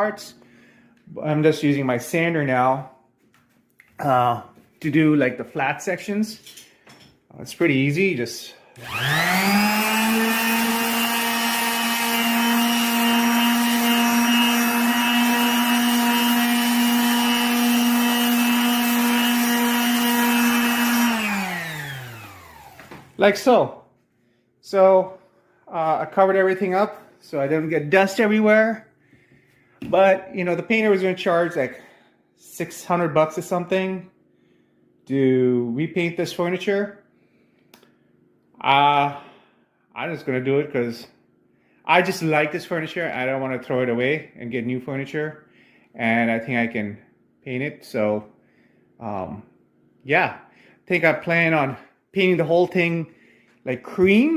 parts. I'm just using my sander now to do like the flat sections. It's pretty easy, just like so. So I covered everything up so I didn't get dust everywhere. But you know, the painter was going to charge like $600 or something to repaint this furniture. I'm just going to do it because I just like this furniture. I don't want to throw it away and get new furniture, and I think I can paint it. So yeah, I think I plan on painting the whole thing like cream.